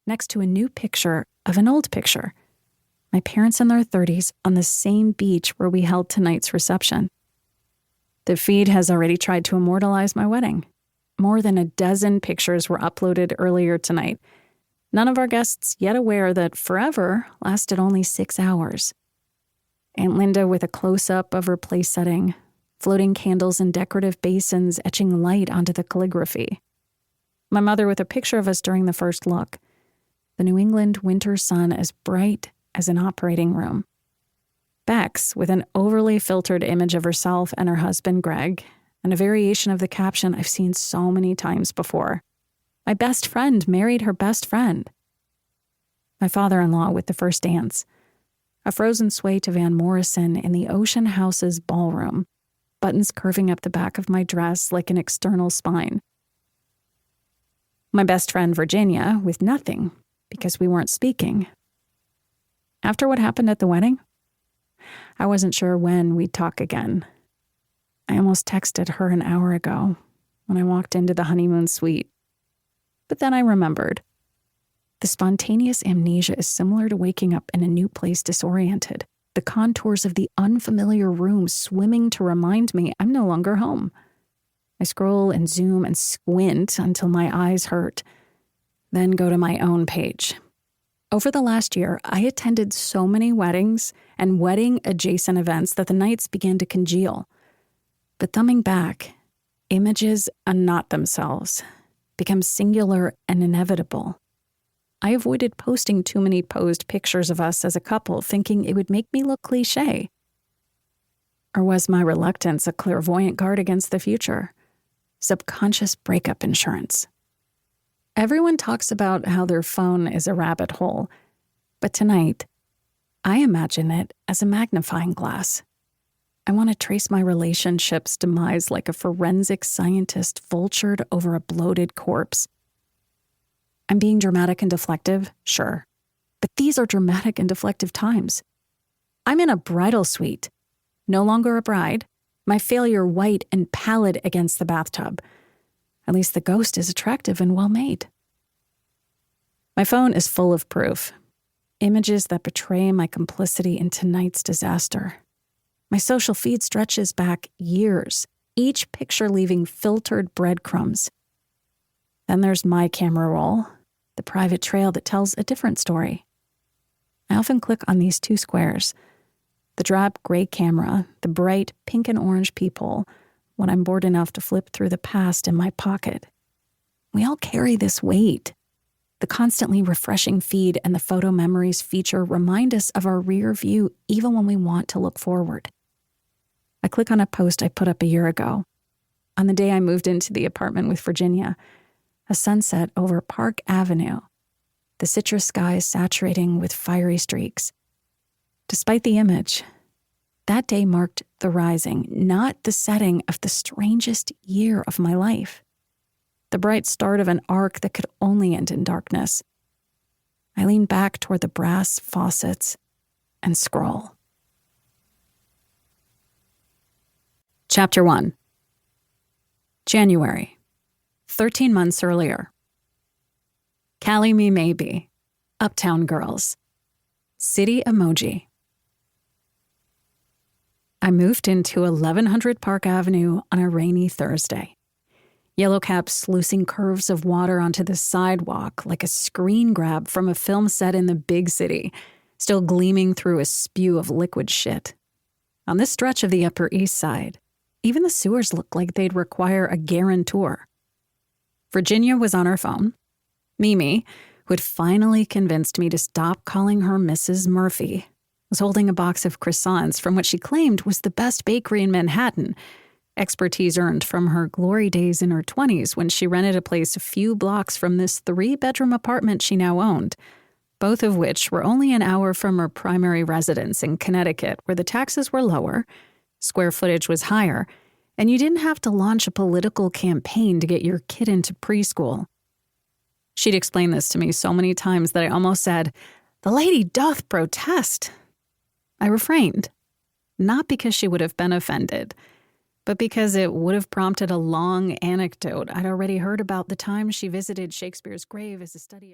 next to a new picture of an old picture. My parents in their 30s on the same beach where we held tonight's reception. The feed has already tried to immortalize my wedding. More than a dozen pictures were uploaded earlier tonight. None of our guests yet aware that forever lasted only 6 hours. Aunt Linda with a close-up of her place setting, floating candles in decorative basins etching light onto the calligraphy. My mother with a picture of us during the first look. The New England winter sun as bright as an operating room. Bex with an overly filtered image of herself and her husband, Greg, and a variation of the caption I've seen so many times before. My best friend married her best friend. My father-in-law with the first dance. A frozen sway to Van Morrison in the Ocean House's ballroom, buttons curving up the back of my dress like an external spine. My best friend, Virginia, with nothing, because we weren't speaking. After what happened at the wedding, I wasn't sure when we'd talk again. I almost texted her an hour ago when I walked into the honeymoon suite. But then I remembered. The spontaneous amnesia is similar to waking up in a new place disoriented, the contours of the unfamiliar room swimming to remind me I'm no longer home. I scroll and zoom and squint until my eyes hurt, then go to my own page. Over the last year, I attended so many weddings and wedding-adjacent events that the nights began to congeal. But thumbing back, images are not themselves, become singular and inevitable. I avoided posting too many posed pictures of us as a couple, thinking it would make me look cliché. Or was my reluctance a clairvoyant guard against the future? Subconscious breakup insurance. Everyone talks about how their phone is a rabbit hole, but tonight, I imagine it as a magnifying glass. I want to trace my relationship's demise like a forensic scientist vultured over a bloated corpse. I'm being dramatic and deflective, sure, but these are dramatic and deflective times. I'm in a bridal suite, no longer a bride, my failure white and pallid against the bathtub. At least the ghost is attractive and well-made. My phone is full of proof. Images that betray my complicity in tonight's disaster. My social feed stretches back years, each picture leaving filtered breadcrumbs. Then there's my camera roll, the private trail that tells a different story. I often click on these two squares, the drab gray camera, the bright pink and orange people, when I'm bored enough to flip through the past in my pocket. We all carry this weight. The constantly refreshing feed and the photo memories feature remind us of our rear view even when we want to look forward. I click on a post I put up a year ago. On the day I moved into the apartment with Virginia, a sunset over Park Avenue, the citrus sky saturating with fiery streaks. Despite the image, that day marked the rising, not the setting of the strangest year of my life. The bright start of an arc that could only end in darkness. I lean back toward the brass faucets and scroll. Chapter 1. January. 13 months earlier. Callie me maybe. Uptown girls. City emoji. I moved into 1100 Park Avenue on a rainy Thursday. Yellow caps sluicing curves of water onto the sidewalk like a screen grab from a film set in the big city, still gleaming through a spew of liquid shit. On this stretch of the Upper East Side, even the sewers looked like they'd require a guarantor. Virginia was on her phone. Mimi, who had finally convinced me to stop calling her Mrs. Murphy, was holding a box of croissants from what she claimed was the best bakery in Manhattan, expertise earned from her glory days in her 20s when she rented a place a few blocks from this 3-bedroom apartment she now owned, both of which were only an hour from her primary residence in Connecticut, where the taxes were lower, square footage was higher, and you didn't have to launch a political campaign to get your kid into preschool. She'd explained this to me so many times that I almost said, "The lady doth protest." I refrained, not because she would have been offended, but because it would have prompted a long anecdote I'd already heard about the time she visited Shakespeare's grave as a study of...